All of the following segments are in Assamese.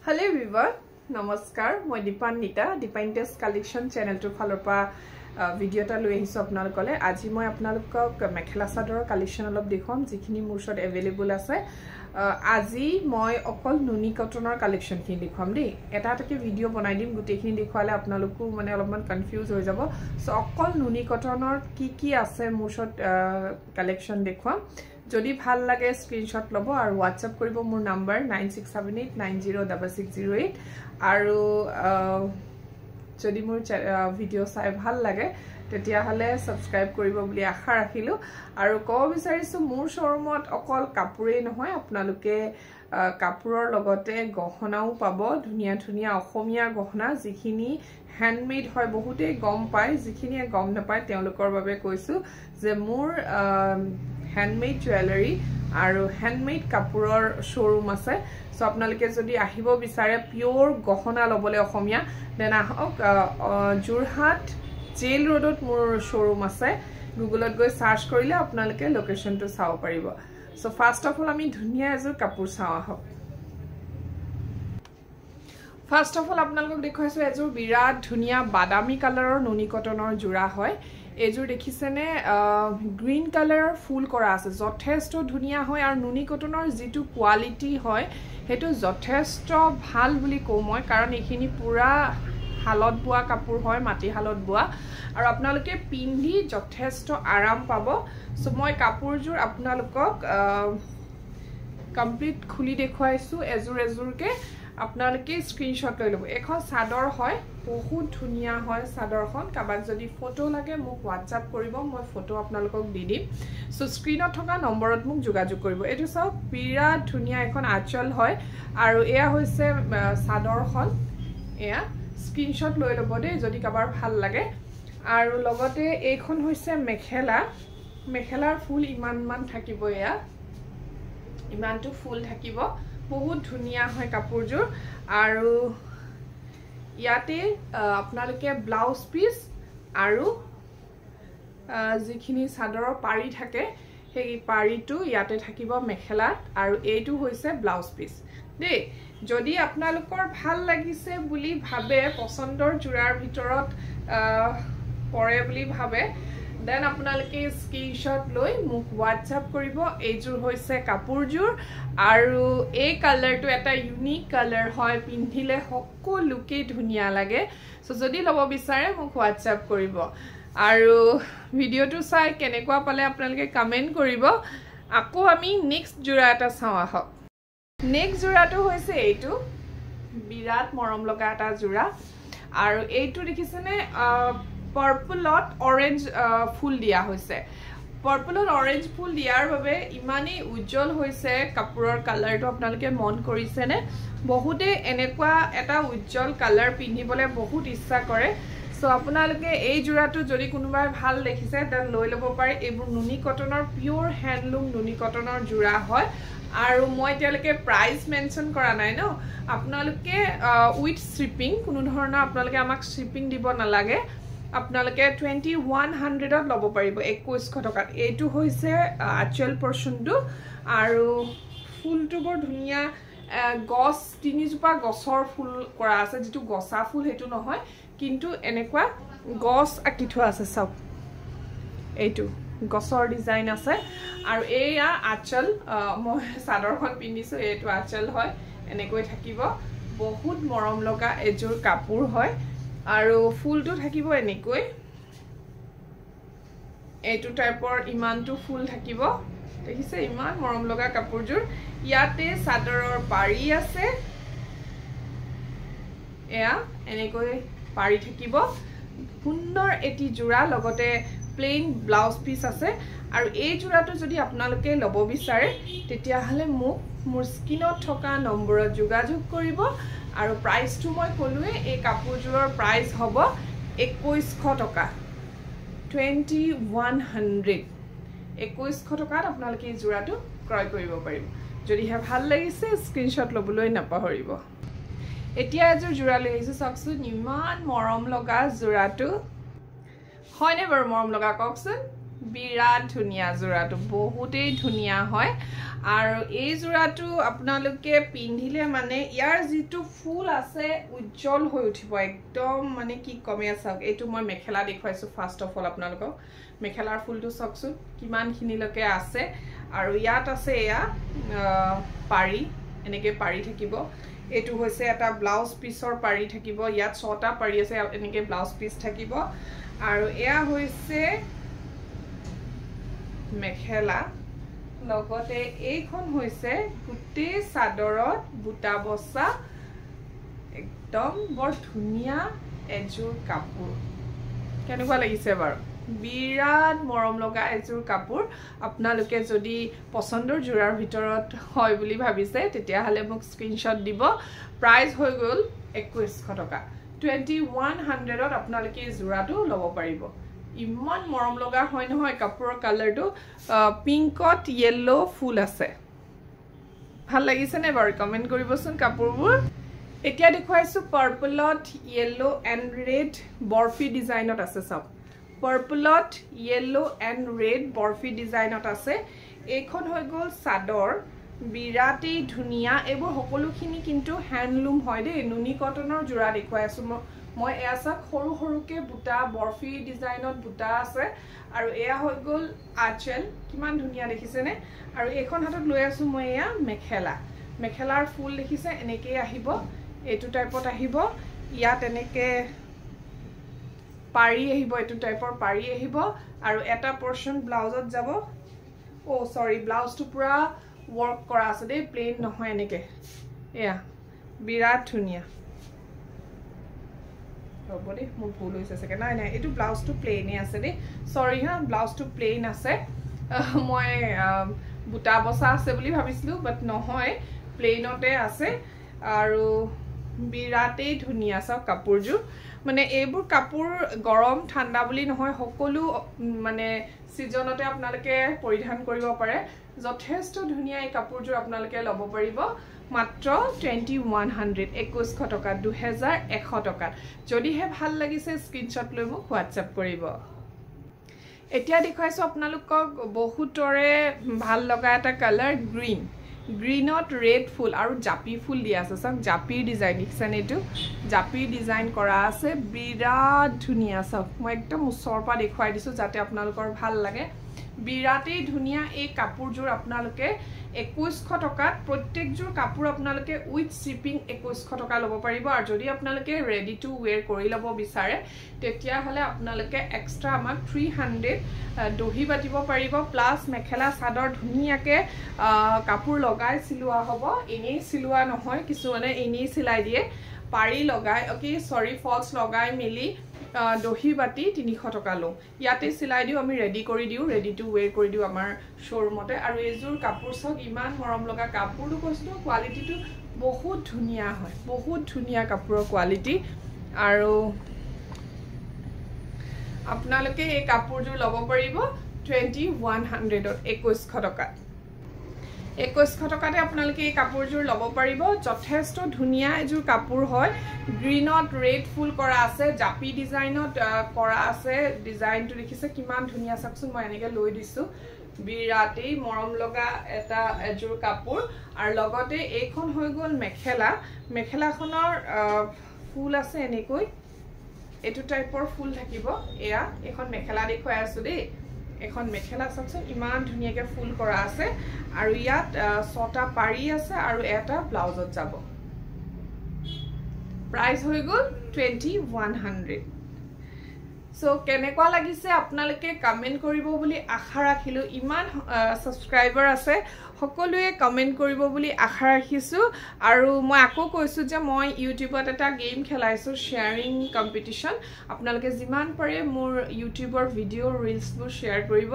Hello everyone, Namaskar. Moi Dipannita, Dipannita's Collection channel to follow pa video ta loi ahisu apnalokole. Aji moi apnalokok mekhela sador collection olop dekhom jikhini mur shot available ase. Aji moi okol nuni cottonor collection khini dekhom dei. Eta take video banai dim gutekhini dekhwale apnaloku mane olopman confuse hoi jabo. So okol nuni cottonor ki ase mur shot collection dekhwam. যদি ভাল লাগে স্ক্রিনশট লব আর WhatsApp কৰিব মোৰ নাম্বাৰ 9678906608 আৰু যদি মোৰ ভিডিও চাই ভাল লাগে তেতিয়া হলে সাবস্ক্ৰাইব কৰিব বুলি আশা ৰাখিলো আৰু কব বিচাৰিছো মোৰ শোৰুমত অকল কাপোৰেই নহয় আপোনালোকে কাপোৰৰ লগতে গহনাও পাব ধুনিয়া ধুনিয়া অসমীয়া গহনা যিখিনি হ্যান্ডমেড হয় বহুতে গম পায় যিখিনি গম নাপায় তেওঁলোকৰ বাবে কৈছো যে মোৰ handmade jewelry আৰু handmade কাপোৰৰ শোৰুম আছে সো আপোনালোকে যদি আহিব বিচাৰে পিওৰ গহনা লবলে অসমীয়া দেন আহক জুৰহাট জেল ৰোডত মোৰ শোৰুম আছে গুগলত গৈ সাৰ্চ কৰিলে আপোনালোকে লোকেশনটো চাব পাৰিব সো ফাৰ্স্ট অফ অল আমি ধুনিয়া এজোৰ কাপোৰ চাও আহক ফাৰ্স্ট অফ অল আপোনালোকক দেখুৱাইছো এজোৰ বিৰাট ধুনিয়া বাদামী কালাৰৰ নুনি কটনৰ জোৰা হয় এজোৰ দেখিছেনে গ্ৰীন কালাৰৰ ফুল কৰা আছে যথেষ্ট ধুনিয়া হয় আৰু নুনি কটনৰ যেটো কোৱালিটি হয় হেতু যথেষ্ট ভাল বুলি কও মই কাৰণ এখিনি পুৰা হালত বুৱা কাপোৰ হয় মাটি হালত বুৱা আৰু আপোনালোকে পিন্ধি যথেষ্ট আৰাম পাব সো মই কাপোৰজোৰ আপোনালোকক কমপ্লিট খুলি দেখুৱাইছো এজোৰকে আপোনালোকে স্ক্ৰিনশট লৈ লব এখন সাদৰ হয় বহুত ধুনিয়া হয় সাদৰখন কাবাক যদি ফটো লাগে মোক WhatsApp কৰিব মই ফটো আপোনালোকক দি দিম সো স্ক্ৰিনত থকা নম্বৰত মোক যোগাযোগ কৰিব এটো সব বিৰাট ধুনিয়া এখন আঁচল হয় আৰু এয়া হৈছে সাদৰখন এয়া স্ক্ৰিনশট লৈ লব দে যদি কাবাৰ ভাল লাগে আৰু লগতে এইখন হৈছে মেখেলাৰ ফুল ইমান থাকিব এয়া ইমানটো ফুল থাকিব বহুত ধুনিয়া হয় কাপোৰজোৰ আৰু ইয়াতে আপোনালোকে ব্লাউজ পিস আৰু যিখিনি সাদৰৰ পাৰি থাকে সেই পাৰিটো ইয়াতে থাকিব মেখেলাত আৰু এইটো হৈছে ব্লাউজ পিস দেই যদি আপোনালোকৰ ভাল লাগিছে বুলি ভাবে পছন্দৰ জোৰাৰ ভিতৰত পৰে বুলি ভাবে দেন আপোনালোকে স্ক্ৰিনশট লৈ মোক WhatsApp কৰিব এইজোৰ হৈছে কাপোৰজোৰ আৰু এই কালাৰটো এটা ইউনিক কালাৰ হয় পিন্ধিলে সকলোকে ধুনিয়া লাগে সো যদি লব বিচাৰে মোক WhatsApp কৰিব আৰু ভিডিওটো চাই কেনেকুৱা পালে আপোনালোকে কমেন্ট কৰিব আকৌ আমি নেক্সট জোৰা এটা চাও আহক নেক্সট জোৰাটো হৈছে এইটো বিৰাট মৰম লগা এটা জোৰা আৰু এইটো দেখিছেনে পাৰ্পলত অৰেঞ্জ ফুল দিয়া হৈছে পাৰ্পলত অৰেঞ্জ ফুল দিয়াৰ বাবে ইমানেই উজ্জ্বল হৈছে কাপোৰৰ কালাৰটো আপোনালোকে মন কৰিছেনে বহুতে এনেকুৱা এটা উজ্জ্বল কালাৰ পিন্ধিবলৈ বহুত ইচ্ছা কৰে সো আপোনালোকে এই জোৰাটো যদি কোনোবাই ভাল দেখিছে তেন লৈ লব পাৰে এইবোৰ নুনি কটনৰ পিওৰ হ্যান্ডলুম নুনি কটনৰ জোৰা হয় আৰু মই তেওঁলোকে প্ৰাইস মেনশন কৰা নাই ন আপোনালোকে উইথ শিপিং কোনো ধৰণৰ আপোনালোকে আমাক শিপিং দিব নালাগে আপোনালোকে 2100 ত লব পাৰিব 2100 টকাত এইটো হৈছে আচল পৰচনটো আৰু ফুলটো বৰ ধুনিয়া গছ তিনিজোপা গছৰ ফুল কৰা আছে যেটো গছা ফুল হেতু নহয় কিন্তু এনেকুৱা গছ আকি থোৱা আছে সব এইটো গছৰ ডিজাইন আছে আৰু এয়া আচল মই সাদৰখন পিন্ধিছো এইটো আচল হয় এনেকৈ থাকিব বহুত মৰম লগা এজোৰ কাপোৰ হয় আৰু ফুলটো থাকিব এনেকৈ এইটো টাইপৰ ইমানটো ফুল থাকিব দেখিছে ইমান মৰম লগা কাপোৰজোৰ ইয়াতে সাদৰৰ পাৰি আছে এয়া এনেকৈ পাৰি থাকিব সুন্দৰ এটি জোৰা লগতে প্লেন ব্লাউজ পিস আছে আৰু এই জোৰাটো যদি আপোনালোকে লব বিচাৰে তেতিয়া হলে মোক মোৰ স্ক্ৰিনত থকা নম্বৰত যোগাযোগ কৰিব আৰু প্ৰাইসটো মই কলোৱে এই কাপোৰজোৰৰ প্ৰাইস হ'ব 2100 টকা 2100 টকাত আপোনালোকে এই জোৰাটো ক্ৰয় কৰিব পাৰিব যদি হে ভাল লাগিছে স্ক্ৰিনশট লবলৈ নাপাহৰিব এতিয়া এজোৰ জোৰা লৈ আহিছো চাওকচোন ইমান মৰম লগা জোৰাটো হয়নে বাৰু মৰম লগা কওকচোন বিৰাট ধুনিয়া জোৰাটো বহুতেই ধুনিয়া হয় আৰু এই জোৰাটো আপোনালোকে পিন্ধিলে মানে ইয়াৰ যিটো ফুল আছে উজ্জ্বল হৈ উঠিব একদম মানে কি কমে চাওক এইটো মই মেখেলা দেখুৱাইছো ফাৰ্স্ট অফ অল আপোনালোকক মেখেলাৰ ফুলটো চাওকচোন কিমানখিনিলৈকে আছে আৰু ইয়াত আছে এয়া পাৰি এনেকৈ পাৰি থাকিব এইটো হৈছে এটা ব্লাউজ পিছৰ পাৰি থাকিব ইয়াত 6টা পাৰি আছে এনেকৈ ব্লাউজ পিছ থাকিব আৰু এয়া হৈছে মেখেলা লগতে এইখন হৈছে গুটি চাদৰত বুটা বসা একদম বৰ ধুনিয়া এজোৰ কাপোৰ কেনেকুৱা লাগিছে বাৰু বিৰাট মৰম লগা এজোৰ কাপোৰ আপোনালোকে যদি পছন্দৰ জোৰাৰ ভিতৰত হয় বুলি ভাবিছে তেতিয়া হলে মোক স্ক্ৰিনশ্বট দিব প্ৰাইস হৈ গল 2100 টকা 2100 ত আপোনালোকে জোৰাটো ল'ব পাৰিব ইমান মৰম লগা হয় নহয় কাপোৰৰ কালাৰটো পিংকত ইয়েলো ফুল আছে ভাল লাগিছে নে বাৰু কমেন্ট কৰিবচোন কাপোৰবোৰ এতিয়া দেখুৱাইছো পাৰ্পলত ইয়েলো এন্ড ৰেড বৰফি ডিজাইনত আছে সব পাৰ্পলত ইয়েলো এন্ড ৰেড বৰফি ডিজাইনত আছে এইখন হৈ গল চাদৰ বিৰাটেই ধুনিয়া এইবোৰ সকলোখিনি কিন্তু হ্যান্ডলুম হয় দেই নুনি কটনৰ জোৰা দেখুৱাই আছো মই এয়া চাক সৰু সৰুকে বুটা বৰফি ডিজাইনত বুটা আছে আৰু এয়া হৈ গল আঁচল কিমান ধুনিয়া দেখিছে নে আৰু এইখন হাতত লৈ আছো মই এয়া মেখেলাৰ ফুল দেখিছে এনেকৈ আহিব এইটো টাইপত আহিব ইয়াত এনেকৈ পাৰি আহিব এইটো টাইপৰ পাৰি আহিব আৰু এটা পোৰশন ব্লাউজত যাব ও সৰি ব্লাউজটো পুৰা ওয়াৰ্ক কৰা আছে দেই প্লেন নহয় এনেকৈ এয়া বিৰাট ধুনিয়া হ'ব দেই মোৰ ভুল হৈছে চাগে নাই নাই এইটো ব্লাউজটো প্লেইনে আছে দেই সৰি হা ব্লাউজটো প্লেইন আছে মই বুটা বসা আছে বুলি ভাবিছিলো বাট নহয় প্লেইনতে আছে আৰু বিৰাটেই ধুনিয়া সব কাপোৰজোৰ মানে এইবোৰ কাপোৰ গৰম ঠাণ্ডা বুলি নহয় সকলো মানে সিজনতে আপোনালোকে পৰিধান কৰিব পাৰে যথেষ্ট ধুনিয়া এই কাপোৰজোৰ আপোনালোকে ল'ব পাৰিব মাত্ৰ 2100 2100 টকা 2100 টকা যদিহে ভাল লাগিছে স্ক্ৰিনশ্বট লৈ মোক হোৱাটসঅ্যাপ কৰিব এতিয়া দেখুৱাইছো আপোনালোকক বহুতৰে ভাল লগা এটা কালাৰ গ্ৰীনত ৰেড ফুল আৰু জাপি ফুল দিয়া আছে সব জাপিৰ ডিজাইন দেখিছেনে এইটো জাপিৰ ডিজাইন কৰা আছে বিৰাট ধুনিয়া সব মই একদম ওচৰৰ পৰা দেখুৱাই দিছো যাতে আপোনালোকৰ ভাল লাগে বিৰাটেই ধুনিয়া এই কাপোৰজোৰ আপোনালোকে 2100 টকাত প্ৰত্যেকজোৰ কাপোৰ আপোনালোকে উইথ শিপিং 2100 টকা ল'ব পাৰিব আৰু যদি আপোনালোকে ৰেডি টু ওয়্যাৰ কৰি ল'ব বিচাৰে তেতিয়া হলে আপোনালোকে এক্সট্ৰা আমাক 300 দহি বাটিব পাৰিব প্লাস মেখেলা চাদৰ ধুনিয়াকে কাপোৰ লগাই সিলোৱা হ'ব এনেই সিলোৱা নহয় কিছু মানে এনেই সিলাই দিয়ে পাৰি লগাই ওকে সৰি ফলস লগাই মিলি দহি বাটি 300 টকা লো ইয়াতে সিলাই দিও আমি ৰেডি কৰি দিও ৰেডি টু ওয়্যাৰ কৰি দিও আমাৰ শোৰুমতে আৰু এজোৰ কাপোৰ সক ইমান মৰম লগা কাপোৰটো কৈছো কোৱালিটিটো বহুত ধুনিয়া হয় বহুত ধুনিয়া কাপোৰৰ কোৱালিটি আৰু আপোনালোকে এই কাপোৰজোৰ ল'ব পাৰিব 2100 ত 2100 টকা 2100 টকাতে আপোনালোকে এই কাপোৰজোৰ ল'ব পাৰিব যথেষ্ট ধুনিয়া এজোৰ কাপোৰ হয় গ্ৰীনত ৰেড ফুল কৰা আছে জাপি ডিজাইনত কৰা আছে ডিজাইনটো দেখিছে কিমান ধুনিয়া চাকচোন মই এনেকৈ লৈ দিছো বিৰাটেই মৰম লগা এটা এজোৰ কাপোৰ আৰু লগতে এইখন হৈ গল মেখেলাখনৰ ফুল আছে এনেকৈ এটো টাইপৰ ফুল থাকিব এয়া এখন মেখেলা দেখুৱাই আছো দেই এখন মেখেলা চাকচোন ইমান ধুনিয়াকে ফুল কৰা আছে আৰু ইয়াত 6টা পাৰি আছে আৰু এটা ব্লাউজত যাব প্ৰাইস হৈ গল 2100 সো কেনেকুৱা লাগিছে আপোনালোকে কমেন্ট কৰিব বুলি আশা ৰাখিলো ইমান সাবস্ক্ৰাইবাৰ আছে সকলোৱে কমেন্ট কৰিব বুলি আশা ৰাখিছো আৰু মই আকৌ কৈছো যে মই ইউটিউবত এটা গেম খেলাইছো শেয়াৰিং কম্পিটিশন আপোনালোকে যিমান পাৰে মোৰ ইউটিউবৰ ভিডিও ৰিলছবোৰ শেয়াৰ কৰিব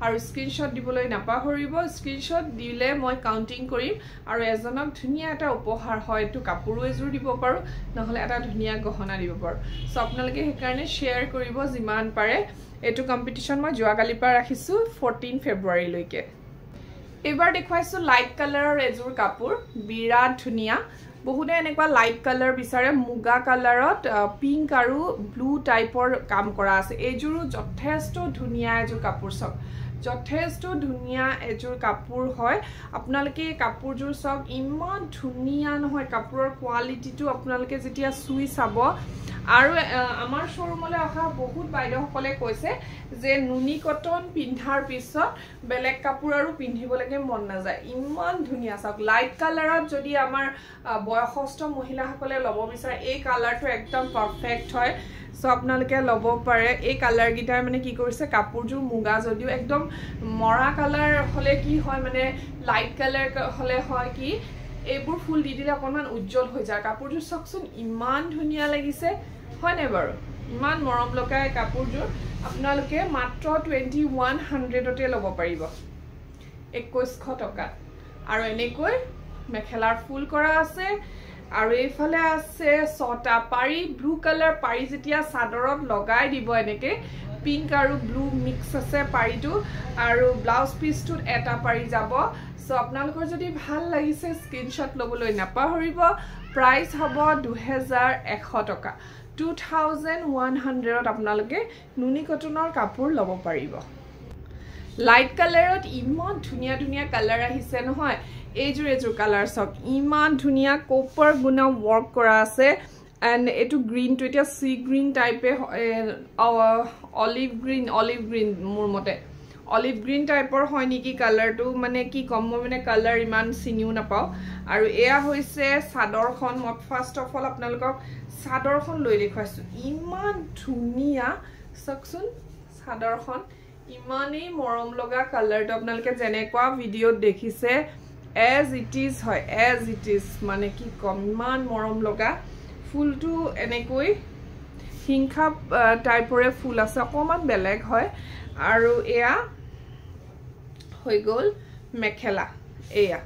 আৰু স্ক্ৰিনশ্বট দিবলৈ নাপাহৰিব স্ক্ৰিনশ্বট দিলে মই কাউন্টিং কৰিম আৰু এজনক ধুনিয়া এটা উপহাৰ হয়তো কাপোৰ এজোৰ দিব পাৰো নহলে এটা ধুনিয়া গহনা দিব পাৰো সো আপোনালোকে হেকাৰণে শেয়াৰ কৰিব যিমান পাৰে এটো কম্পিটিশন মই জুৱাকালি পৰা ৰাখিছো 14 ফেব্ৰুৱাৰী লৈকে এবাৰ দেখুৱাইছো লাইট কালাৰৰ এজোৰ কাপোৰ বিৰাট ধুনিয়া বহুতে এনেকুৱা লাইট কালাৰ বিচাৰে মুগা কালাৰত পিংক আৰু ব্লু টাইপৰ কাম কৰা আছে এইজোৰো যথেষ্ট ধুনিয়া এজোৰ কাপোৰ সব যথেষ্ট ধুনিয়া এজোৰ কাপোৰ হয় আপোনালোকে কাপোৰজোৰ সব ইমান ধুনিয়া নহয় কাপোৰৰ কোৱালিটিটো আপোনালোকে যেতিয়া সুই চাব আৰু আমাৰ শোৰুমলৈ অহা বহুত বাইদেউসকলে কৈছে যে নুনি কটন পিন্ধাৰ পিছত বেলেগ কাপোৰ আৰু পিন্ধিব লাগে মন নাযায় ইমান ধুনিয়া চাওক লাইট কালাৰত যদি আমাৰ বয়সস্থ মহিলাসকলে লব বিচাৰে এই কালাৰটো একদম পাৰফেক্ট হয় সো আপোনালোকে লব পাৰে এই কালাৰ গিটাৰ মানে কি কৰিছে কাপোৰজোৰ মুগা যদিও একদম মৰা কালাৰ হলে কি হয় মানে লাইট কালাৰ হলে হয় কি এইবোৰ ফুল দি দিলে অকমান উজ্জ্বল হৈ যায় কাপোৰজোৰ চাওকচোন ইমান ধুনিয়া লাগিছে হয় নে বাৰু ইমান মৰম লগাই কাপোৰজোৰ আপোনালোকে মাত্ৰ 2100 তে লব পাৰিব 2100 টকা আৰু এনেকৈ মেখেলাৰ ফুল কৰা আছে আৰু এইফালে আছে ছটা পাৰি ব্লু কালাৰ পাৰি যেতিয়া সাদৰত লগাই দিব এনেকে পিংক আৰু ব্লু মিক্স আছে পাৰিটো আৰু ব্লাউজ পিসটোত এটা পাৰি যাব সো আপোনালোকৰ যদি ভাল লাগিছে স্ক্ৰিনশ্বট লবলৈ নাপাহৰিব প্ৰাইস হ'ব 2100 টকা 2100 আপোনালোকে নুনি কটনৰ কাপোৰ লব পাৰিব লাইট কালাৰত ইমান ধুনিয়া ধুনিয়া কালাৰ আহিছে নহয় এজোৰ কালাৰ সব ইমান ধুনিয়া কপাৰ গুণা ওয়াৰ্ক কৰা আছে এন্ড এটু গ্ৰীন টু এটা সি গ্ৰীন টাইপে অলিভ গ্ৰীন মোৰ মতে অলিভ গ্ৰীন টাইপৰ হয় নেকি কালাৰটো মানে কি কম মই মানে কালাৰ ইমান চিনিও নাপাও আৰু এয়া হৈছে সাদৰখন মই ফাৰ্স্ট অফ অল আপোনালোকক সাদৰখন লৈ দেখাইছো ইমান ধুনিয়া চাকচোন সাদৰখন ইমানেই মৰম লগা কালাৰটো আপোনালোকে যেনেকুৱা ভিডিঅ'ত দেখিছে as it is হয় as it is মানে কি কম ইমান মৰম লগা ফুলটো এনেকৈ হিংখা টাইপৰে ফুল আছে অকমান বেলেগ হয় আৰু এয়া হৈ গল মেখেলা এয়া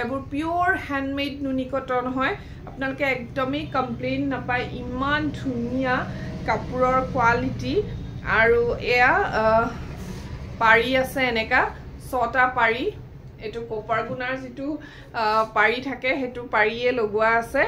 এবোৰ পিওর হ্যান্ডমেড নুনি কটন হয় আপোনালোকে একদমই কমপ্লেইন নাপায় ইমান ধুনিয়া কাপোৰৰ কোৱালিটি আৰু এয়া পাৰি আছে এনেকা ছটা পাৰি এটো কপাৰ গুণাৰ যেটো পাৰি থাকে হেতু পাৰিয়ে লগোৱা আছে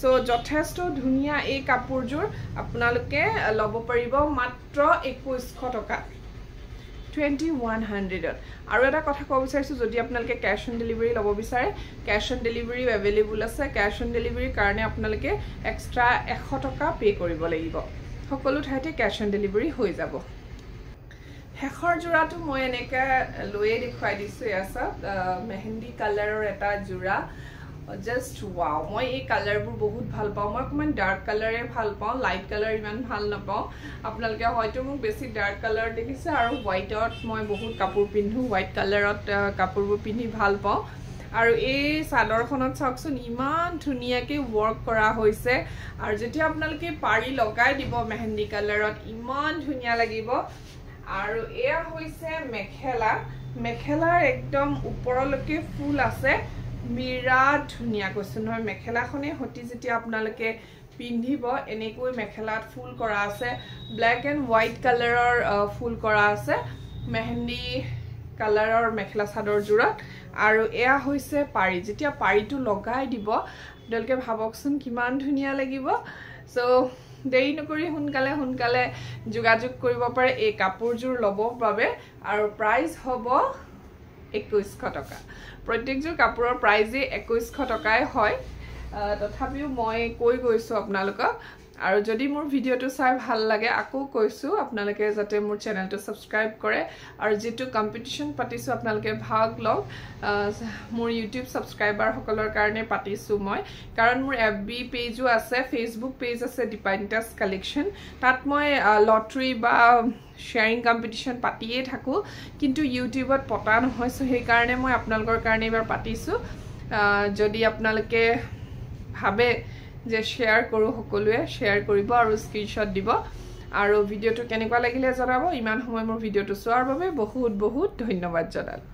সো যথেষ্ট ধুনিয়া এই কাপোৰজোৰ আপোনালোকে লব পাৰিব মাত্ৰ 2100 টকা 2100 আৰু এটা কথা কব বিচাৰিছো যদি আপোনালোকে ক্যাশ অন ডেলিভাৰী লব বিচাৰে ক্যাশ অন ডেলিভাৰী अवेलेबल আছে ক্যাশ অন ডেলিভাৰী কাৰণে আপোনালোকে এক্সট্ৰা 100 টকা পে কৰিব লাগিব সকলো ঠাইতে ক্যাশ অন ডেলিভাৰী হৈ যাব হেখৰ জোৰাটো মই এনেকা লয়ে দেখুৱাই দিছো এসা মেহেন্দি কালাৰৰ এটা জোৰা জাস্ট ওয়াও মই এই কালাৰবোৰ বহুত ভাল পাওঁ মই অকমান ডাৰ্ক কালাৰে ভাল পাওঁ লাইট কালাৰ ইমান ভাল নাপাওঁ আপোনালোকে হয়তো মোক বেছি ডাৰ্ক কালাৰ দেখিছে আৰু হোৱাইটত মই বহুত কাপোৰ পিন্ধো হোৱাইট কালাৰত কাপোৰবোৰ পিন্ধি ভাল পাওঁ আৰু এই সাদৰখনত চাওকচোন ইমান ধুনিয়াকে ওয়াৰ্ক কৰা হৈছে আৰু যেতিয়া আপোনালোকে পাৰি লগাই দিব মেহেন্দি কালাৰত ইমান ধুনিয়া লাগিব আৰু এয়া হৈছে মেখেলাৰ একদম ওপৰলৈকে ফুল আছে বিৰাট ধুনিয়া কৈছো নহয় মেখেলাখনে হতি যেতিয়া আপোনালোকে পিন্ধিব এনেকৈ মেখেলাত ফুল কৰা আছে ব্ল্যাক এন্ড হোৱাইট কালাৰৰ ফুল কৰা আছে মেহেন্দি কালাৰৰ মেখেলা চাদৰ জোৰাত আৰু এয়া হৈছে পাৰি যেতিয়া পাৰিটো লগাই দিব আপোনালোকে ভাবকচোন কিমান ধুনিয়া লাগিব সো দেৰি নকৰি হুনকালে যোগাযোগ কৰিব পাৰে এই কাপোৰজোৰ লবৰ বাবে আৰু প্ৰাইস হ'ব 2100 টকা প্ৰত্যেকজোৰ কাপোৰৰ প্ৰাইসে 2100 টকাই হয় তথাপিও মই কৈ গৈছো আপোনালোকক আৰু যদি মোৰ ভিডিওটো চাই ভাল লাগে আকৌ কৈছো আপোনালোকে যাতে মোৰ চেনেলটো সাবস্ক্ৰাইব কৰে আৰু যেটো কম্পিটিশন পাতিছো আপোনালোকে ভাগ লওক মোৰ YouTube সাবস্ক্ৰাইবাৰ সকলৰ কাৰণে পাতিছো মই কাৰণ মোৰ FB পেজও আছে Facebook পেজ আছে ডিপাইনটাস কালেকশন তাত মই লটাৰী বা শেয়াৰিং কম্পিটিশন পাতিয়ে থাকো কিন্তু YouTubeত পতা নহয় সো সেই কাৰণে মই আপোনালোকৰ কাৰণে এবাৰ পাতিছো যদি আপোনালোকে ভাবে যে শেয়াৰ কৰো সকলোৱে শেয়াৰ কৰিব আৰু স্ক্ৰিনশ্বট দিব আৰু ভিডিওটো কেনেকুৱা লাগিলে জনাব ইমান সময় মোৰ ভিডিওটো চোৱাৰ বাবে বহুত বহুত ধন্যবাদ জনালো